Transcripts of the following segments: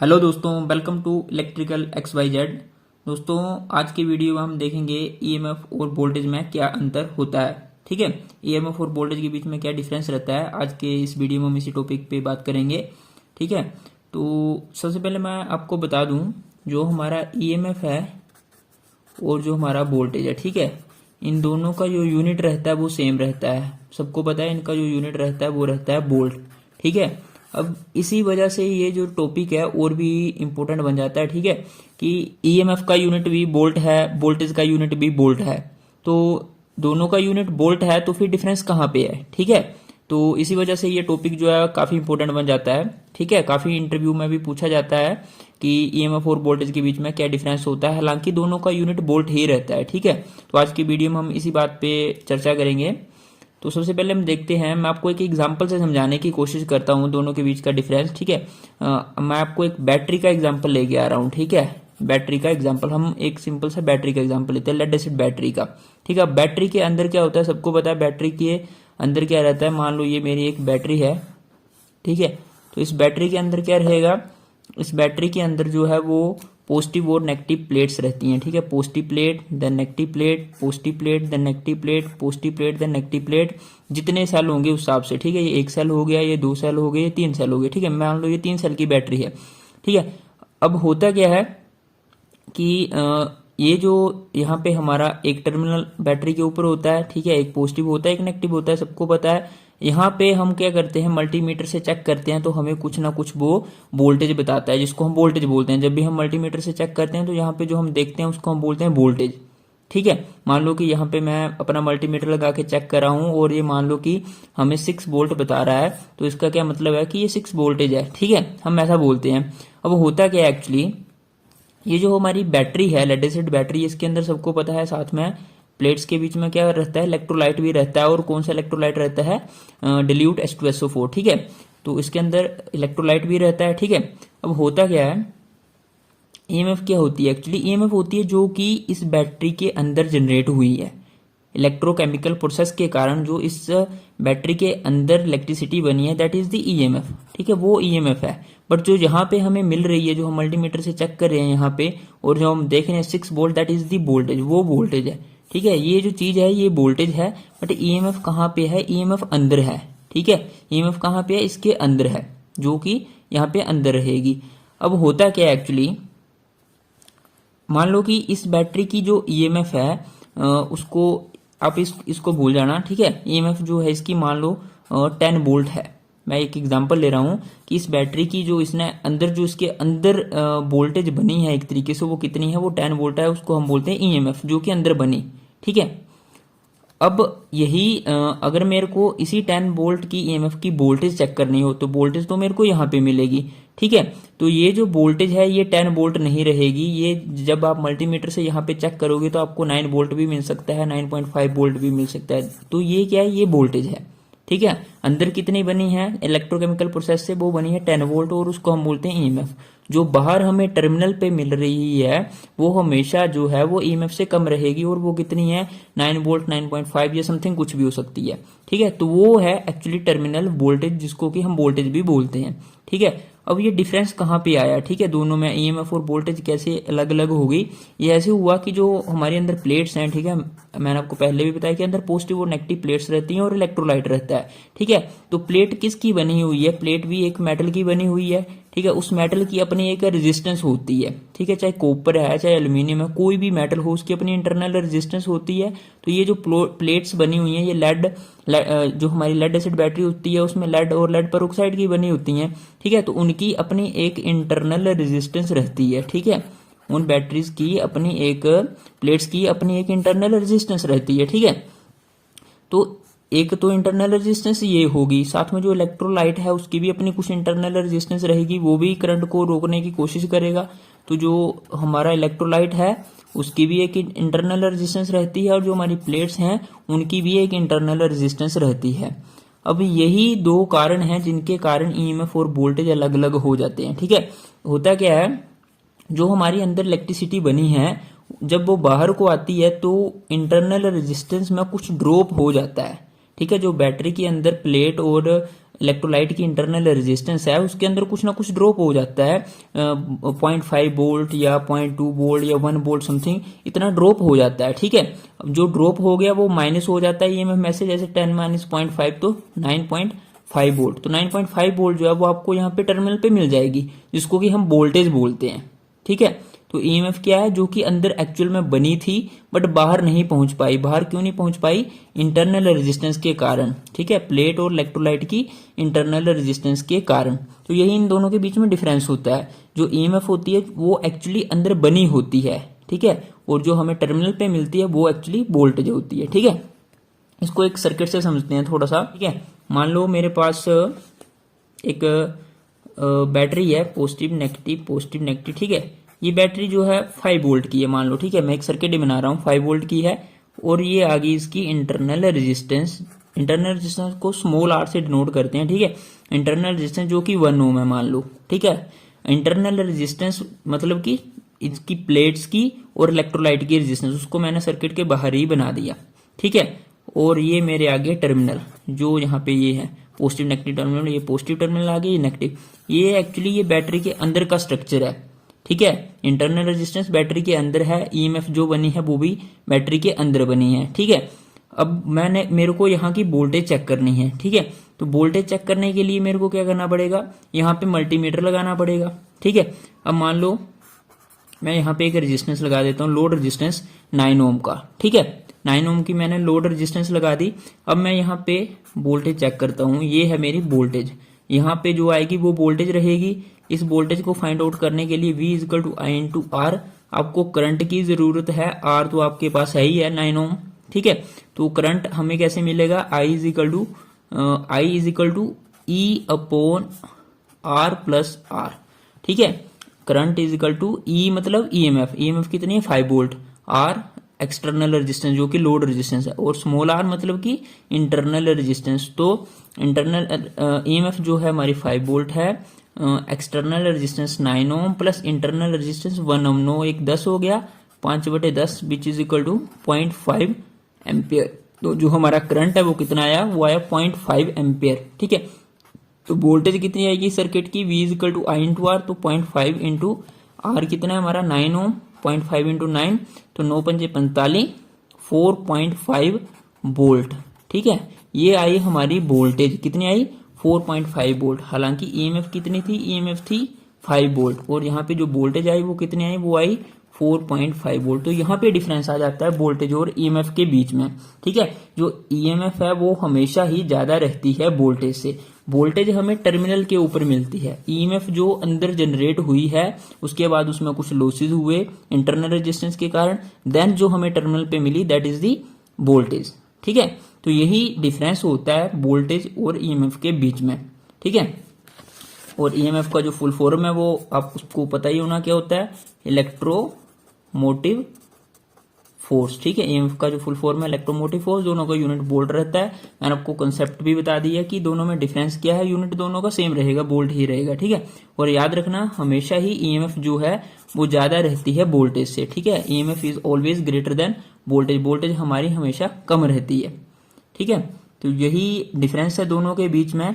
Hello दोस्तों, welcome to electrical X Y Z. दोस्तों, आज की वीडियो में हम देखेंगे ईएमएफ और वोल्टेज में क्या अंतर होता है। ठीक है, ईएमएफ और वोल्टेज के बीच में क्या डिफरेंस रहता है, आज के इस वीडियो में हम इसी टॉपिक पे बात करेंगे। ठीक है, तो सबसे पहले मैं आपको बता दूं, जो हमारा ईएमएफ है और जो हमारा वोल्टेज है, ठीक है, इन दोनों का जो यूनिट रहता है वो सेम रहता है। सबको पता है इनका जो यूनिट रहता है वो रहता है वोल्ट। ठीक है, अब इसी वजह से ये जो टॉपिक है और भी इम्पोर्टेंट बन जाता है। ठीक है, कि ईएमएफ का यूनिट भी वोल्ट है, वोल्टेज का यूनिट भी वोल्ट है, तो दोनों का यूनिट वोल्ट है, तो फिर डिफरेंस कहाँ पे है। ठीक है, तो इसी वजह से ये टॉपिक जो है काफी इंपॉर्टेंट बन जाता है। ठीक है, काफी इंटरव्यू में भी पूछा जाता है कि ईएमएफ और वोल्टेज के बीच में क्या डिफरेंस होता है, हालांकि दोनों का यूनिट वोल्ट ही रहता है। ठीक है, तो आज की वीडियो में हम इसी बात पे चर्चा करेंगे। तो सबसे पहले हम देखते हैं, मैं आपको एक एग्जांपल से समझाने की कोशिश करता हूं दोनों के बीच का डिफरेंस। ठीक है, मैं आपको एक बैटरी का एग्जांपल लेके आ रहा हूं। ठीक है, बैटरी का एग्जांपल, हम एक सिंपल सा बैटरी का एग्जांपल लेते हैं, लेड एसिड बैटरी का। ठीक है, बैटरी के अंदर क्या होता है, सबको पता है बैटरी के अंदर क्या रहता है। मान लो ये मेरी एक बैटरी है, ठीक है, तो इस बैटरी के अंदर क्या रहेगा, इस बैटरी के अंदर जो है वो पॉजिटिव और नेगेटिव प्लेट्स रहती हैं। ठीक है, positive plate then negative plate, positive plate then negative plate, positive plate then negative plate, जितने सेल होंगे उस हिसाब से। ठीक है, ये एक सेल हो गया, ये दो सेल हो गए, ये तीन सेल हो गए। ठीक है, मान लो ये 3 सेल की बैटरी है। ठीक है, अब होता क्या है कि ये जो यहाँ पे हमारा एक टर्मिनल बैटरी के ऊपर होता है, ठीक है, एक पॉजिटिव होता है एक नेगेटिव होता है, सबको पता है। यहाँ पे हम क्या करते हैं, मल्टीमीटर से चेक करते हैं तो हमें कुछ ना कुछ वो वोल्टेज बताता है, जिसको हम वोल्टेज बोलते हैं। जब भी हम मल्टीमीटर से चेक करते हैं तो यहाँ पे जो हम देखते हैं उसको हम बोलते हैं वोल्टेज। ठीक है, मान लो कि यहाँ पे मैं अपना मल्टीमीटर लगा के चेक कर रहा हूँ और ये मान लो कि हमें 6 वोल्ट बता रहा है, तो इसका क्या मतलब है कि ये 6 वोल्टेज है। ठीक है, हम ऐसा बोलते हैं। अब होता क्या है एक्चुअली, ये जो हमारी बैटरी है, लेड एसिड बैटरी, इसके अंदर सबको पता है साथ में प्लेट्स के बीच में क्या रहता है, इलेक्ट्रोलाइट भी रहता है। और कौन सा इलेक्ट्रोलाइट रहता है, डिल्यूट H2SO4। ठीक है, तो इसके अंदर इलेक्ट्रोलाइट भी रहता है। ठीक है, अब होता क्या है, ईएमएफ क्या होती है एक्चुअली, ईएमएफ होती है जो कि इस बैटरी के अंदर जनरेट हुई है इलेक्ट्रोकेमिकल प्रोसेस के कारण, जो इस बैटरी के अंदर इलेक्ट्रिसिटी बनी है, दैट इज द ईएमएफ। ठीक है, वो ईएमएफ है। बट जो यहाँ पे हमें मिल रही है, जो हम मल्टीमीटर से चेक कर रहे हैं यहाँ पे, और जो हम देख रहे हैं 6 volt, that is the voltage, वो वोल्टेज है। ठीक है, ये जो चीज है ये वोल्टेज है, बट ईएमएफ कहाँ पे है, ईएमएफ अंदर है। ठीक है, ईएमएफ कहाँ पे है, इसके अंदर है, जो कि यहाँ पे अंदर रहेगी। अब होता क्या है एक्चुअली, मान लो कि इस बैटरी की जो ईएमएफ है, उसको आप इसको भूल जाना। ठीक है, ईएमएफ जो है इसकी मान लो 10 वोल्ट है। मैं एक एग्जांपल ले रहा हूं कि इस बैटरी की जो इसने अंदर, जो इसके अंदर वोल्टेज बनी है एक तरीके से, वो कितनी है, वो 10 वोल्ट है, उसको हम बोलते हैं ईएमएफ, जो कि अंदर बनी। ठीक है, अब यही अगर मेरे को इसी 10 वोल्ट की ईएमएफ की वोल्टेज चेक करनी हो, तो वोल्टेज तो मेरे को यहाँ पे मिलेगी। ठीक है, तो ये जो वोल्टेज है ये 10 वोल्ट नहीं रहेगी, ये जब आप मल्टीमीटर से यहाँ पे चेक करोगे तो आपको 9 वोल्ट भी मिल सकता है, 9.5 वोल्ट भी मिल सकता है। तो ये क्या है, ये वोल्टेज है। ठीक है, अंदर कितनी बनी है इलेक्ट्रोकेमिकल प्रोसेस से, वो बनी है 10 वोल्ट, और उसको हम बोलते हैं ईएमएफ। जो बाहर हमें टर्मिनल पे मिल रही है वो हमेशा जो है वो ईएमएफ से कम रहेगी, और वो कितनी है, 9 वोल्ट, 9.5 या समथिंग कुछ भी हो सकती है। ठीक है, तो वो है एक्चुअली टर्मिनल वोल्टेज, जिसको कि हम वोल्टेज भी बोलते हैं। ठीक है, अब ये डिफरेंस कहाँ पे आया, ठीक है, दोनों में ईएमएफ और वोल्टेज कैसे अलग अलग हो गई। ये ऐसे हुआ कि जो हमारे अंदर प्लेट्स हैं, ठीक है, मैंने आपको पहले भी बताया कि अंदर पॉजिटिव और नेगेटिव प्लेट्स रहती हैं और इलेक्ट्रोलाइट रहता है। ठीक है, तो प्लेट किसकी बनी हुई है, प्लेट भी एक मेटल की बनी हुई है। ठीक है, उस मेटल की अपनी एक रेजिस्टेंस होती है। ठीक है, चाहे कॉपर है चाहे एल्यूमिनियम है, कोई भी मेटल हो, उसकी अपनी इंटरनल रेजिस्टेंस होती है। तो ये जो प्लेट्स बनी हुई हैं, ये लेड, जो हमारी लेड एसिड बैटरी होती है उसमें लेड और लेड पेरोक्साइड की बनी होती हैं। ठीक है, तो उनकी अपनी एक इंटरनल रेजिस्टेंस रहती है। ठीक है, उन बैटरीज की अपनी एक, प्लेट्स की अपनी एक इंटरनल रेजिस्टेंस रहती है। ठीक है, तो एक तो इंटरनल रेजिस्टेंस ये होगी, साथ में जो इलेक्ट्रोलाइट है उसकी भी अपनी कुछ इंटरनल रेजिस्टेंस रहेगी, वो भी करंट को रोकने की कोशिश करेगा। तो जो हमारा इलेक्ट्रोलाइट है उसकी भी एक इंटरनल रेजिस्टेंस रहती है, और जो हमारी प्लेट्स हैं उनकी भी एक इंटरनल रेजिस्टेंस रहती है। अब यही दो कारण हैं जिनके कारण ईएमएफ और वोल्टेज अलग अलग हो जाते हैं। ठीक है, होता क्या है, जो हमारी अंदर इलेक्ट्रिसिटी बनी है, जब वो बाहर को आती है तो इंटरनल रेजिस्टेंस में कुछ ड्रॉप हो जाता है। ठीक है। जो बैटरी के अंदर प्लेट और इलेक्ट्रोलाइट की इंटरनल रेजिस्टेंस है उसके अंदर कुछ ना कुछ ड्रॉप हो जाता है, 0.5 वोल्ट या 0.2 वोल्ट या 1 वोल्ट समथिंग इतना ड्रॉप हो जाता है। ठीक है। अब जो ड्रॉप हो गया वो माइनस हो जाता है ईएमएफ मैसेज, जैसे 10 माइनस 0.5 तो 9.5 वोल्ट। तो 9.5 वोल्ट जो है वो आपको यहाँ पे टर्मिनल पे मिल जाएगी, जिसको कि हम वोल्टेज बोलते हैं। ठीक है। तो ईएमएफ क्या है, जो कि अंदर एक्चुअल में बनी थी बट बाहर नहीं पहुंच पाई। बाहर क्यों नहीं पहुंच पाई? इंटरनल रेजिस्टेंस के कारण। ठीक है, प्लेट और इलेक्ट्रोलाइट की इंटरनल रेजिस्टेंस के कारण। तो यही इन दोनों के बीच में डिफरेंस होता है। जो ईएमएफ होती है वो एक्चुअली अंदर बनी होती है, ठीक है, और जो हमें टर्मिनल पे मिलती है वो एक्चुअली वोल्टेज होती है। ठीक है, इसको एक सर्किट से समझते हैं थोड़ा सा। ठीक है, मान लो मेरे पास एक बैटरी है, पॉजिटिव नेगेटिव। ठीक है, ये बैटरी जो है 5 वोल्ट की है मान लो। ठीक है, मैं एक सर्किट ही बना रहा हूँ, 5 वोल्ट की है, और ये आ गई इसकी इंटरनल रेजिस्टेंस। इंटरनल रेजिस्टेंस को स्मॉल आर से डिनोट करते हैं। ठीक है, इंटरनल रेजिस्टेंस जो कि 1 ओम है मान लो। ठीक है, इंटरनल रेजिस्टेंस मतलब कि इसकी प्लेट्स की और इलेक्ट्रोलाइट की रेजिस्टेंस, उसको मैंने सर्किट के बाहर ही बना दिया। ठीक है, और ये मेरे आगे टर्मिनल जो यहाँ पे ये है पॉजिटिव नेगेटिव टर्मिनल, ये पॉजिटिव टर्मिनल आ गया, ये नेगेटिव। ये एक्चुअली ये बैटरी के अंदर का स्ट्रक्चर है। ठीक है, इंटरनल रेजिस्टेंस बैटरी के अंदर है, ईएमएफ जो बनी है वो भी बैटरी के अंदर बनी है। ठीक है, अब मेरे को यहाँ की वोल्टेज चेक करनी है। ठीक है, तो वोल्टेज चेक करने के लिए मेरे को क्या करना पड़ेगा, यहाँ पे मल्टीमीटर लगाना पड़ेगा। ठीक है, अब मान लो मैं यहाँ पे एक रेजिस्टेंस लगा देता हूँ, लोड रेजिस्टेंस 9 ओम का। ठीक है, 9 ओम की मैंने लोड रेजिस्टेंस लगा दी। अब मैं यहाँ पे वोल्टेज चेक करता हूँ, ये है मेरी वोल्टेज। यहाँ पे जो आएगी वो वोल्टेज रहेगी। इस वोल्टेज को फाइंड आउट करने के लिए V is equal to I into R, आपको करंट की जरूरत है। आर तो आपके पास है ही है 9 ओम। ठीक है, तो करंट हमें कैसे मिलेगा, I is equal to E upon R plus R. ठीक है, current is equal to E मतलब ईएमएफ कितनी है 5 वोल्ट, आर एक्सटर्नल रेजिस्टेंस जो कि लोड रेजिस्टेंस है, और स्मॉल आर मतलब कि इंटरनल रेजिस्टेंस। तो इंटरनल ईएमएफ जो है हमारी 5 वोल्ट है, external resistance 9 ohm plus internal resistance 1 ohm. 9 1 10 हो गया, 5/10 which is equal to 0.5 ampere. तो जो हमारा करंट है वो कितना आया, वो आया 0.5 एम्पियर। ठीक है, तो वोल्टेज कितनी आएगी सर्किट की, V is equal to I into R, तो 0.5 इंटू आर कितना है हमारा 9 ओम, 0.5 इंटू 9 तो 9 पंजे 45, 4.5 वोल्ट। ठीक है, ये आई हमारी वोल्टेज, कितनी आई 4.5 वोल्ट। हालांकि ईएमएफ कितनी थी, ईएमएफ थी 5 वोल्ट, और यहाँ पे जो वोल्टेज आई वो कितनी आई, वो आई 4.5 वोल्ट। तो यहाँ पे डिफरेंस आ जाता है वोल्टेज और ईएमएफ के बीच में। ठीक है, जो ईएमएफ है वो हमेशा ही ज्यादा रहती है वोल्टेज से। वोल्टेज हमें टर्मिनल के ऊपर मिलती है, ईएमएफ जो अंदर जनरेट हुई है उसके बाद उसमें कुछ लॉसेज हुए इंटरनल रेजिस्टेंस के कारण, देन जो हमें टर्मिनल पे मिली दैट इज दी वोल्टेज। ठीक है, तो यही डिफरेंस होता है वोल्टेज और ईएमएफ के बीच में। ठीक है, और ईएमएफ का जो फुल फॉर्म है वो आप उसको पता ही होना क्या होता है, इलेक्ट्रोमोटिव फोर्स। ठीक है, ईएमएफ का जो फुल फॉर्म है इलेक्ट्रोमोटिव फोर्स, दोनों का यूनिट वोल्ट रहता है। मैंने आपको कंसेप्ट भी बता दिया कि दोनों में डिफरेंस क्या है, यूनिट दोनों का सेम रहेगा, वोल्ट ही रहेगा। ठीक है, और याद रखना हमेशा ही ईएमएफ जो है वो ज्यादा रहती है वोल्टेज से। ठीक है, EMF is always greater than voltage, voltage हमारी हमेशा कम रहती है। ठीक है, तो यही डिफरेंस है दोनों के बीच में।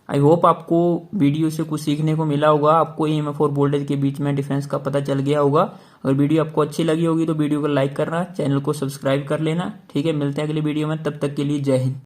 आई होप आपको वीडियो से कुछ सीखने को मिला होगा, आपको ईएमएफ और वोल्टेज के बीच में डिफरेंस का पता चल गया होगा। अगर वीडियो आपको अच्छी लगी होगी तो वीडियो को लाइक करना, चैनल को सब्सक्राइब कर लेना। ठीक है, मिलते हैं अगली वीडियो में, तब तक के लिए जय हिंद।